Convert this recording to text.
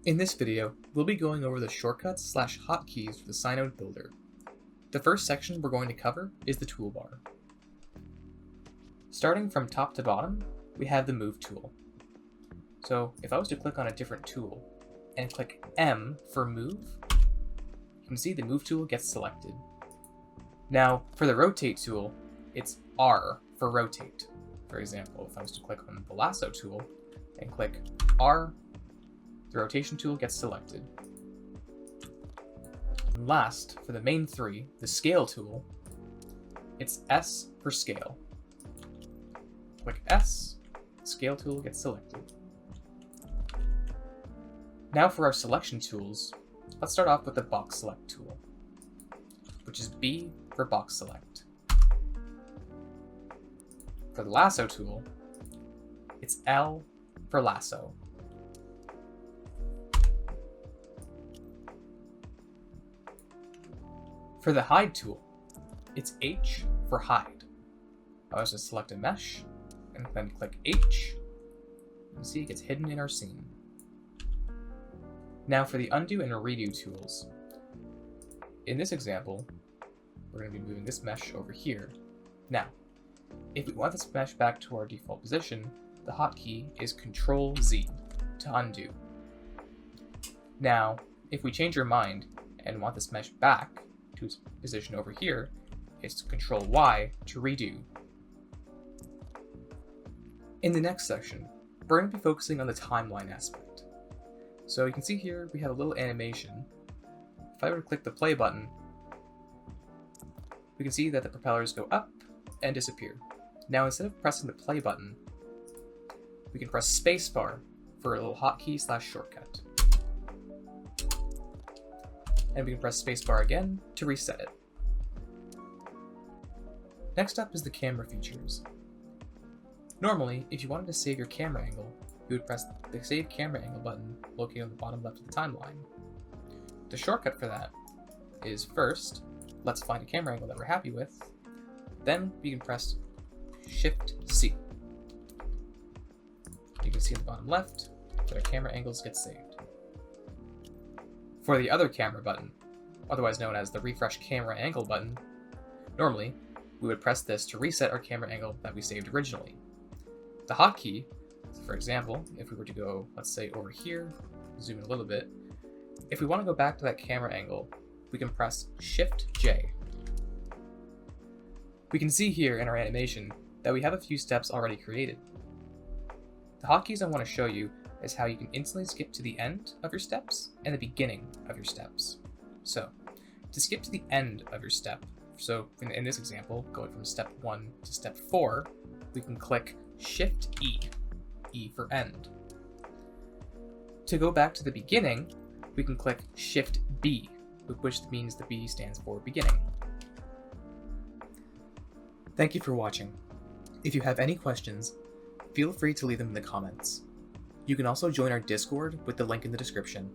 In this video, we'll be going over the shortcuts / hotkeys for the Synode Builder. The first section we're going to cover is the toolbar. Starting from top to bottom, we have the Move tool. So if I was to click on a different tool and click M for Move, you can see the Move tool gets selected. Now, for the Rotate tool, it's R for Rotate. For example, if I was to click on the Lasso tool and click R, the rotation tool gets selected. And last, for the main three, the Scale tool, it's S for Scale. Click S, the Scale tool gets selected. Now for our selection tools, let's start off with the Box Select tool, which is B for Box Select. For the Lasso tool, it's L for Lasso. For the Hide tool, it's H for Hide. I was to select a mesh, and then click H, and see it gets hidden in our scene. Now for the Undo and Redo tools. In this example, we're going to be moving this mesh over here. Now, if we want this mesh back to our default position, the hotkey is Ctrl-Z to undo. Now, if we change our mind and want this mesh back to its position over here, it's Ctrl-Y to redo. In the next section, we're going to be focusing on the timeline aspect. So you can see here we have a little animation. If I were to click the play button, we can see that the propellers go up and disappear. Now instead of pressing the play button, we can press spacebar for a little hotkey / shortcut. And we can press spacebar again to reset it. Next up is the camera features. Normally, if you wanted to save your camera angle, you would press the Save Camera Angle button located on the bottom left of the timeline. The shortcut for that is first, let's find a camera angle that we're happy with, then we can press Shift-C. You can see at the bottom left that our camera angles get saved. For the other camera button, otherwise known as the Refresh Camera Angle button, normally we would press this to reset our camera angle that we saved originally. The hotkey, for example, if we were to go, let's say over here, zoom in a little bit, if we want to go back to that camera angle, we can press Shift-J. We can see here in our animation that we have a few steps already created. The hotkeys I want to show you is how you can instantly skip to the end of your steps and the beginning of your steps. So, to skip to the end of your step, so in this example, going from step 1 to step 4, we can click Shift-E, E for end. To go back to the beginning, we can click Shift-B, which means the B stands for beginning. Thank you for watching. If you have any questions, feel free to leave them in the comments. You can also join our Discord with the link in the description.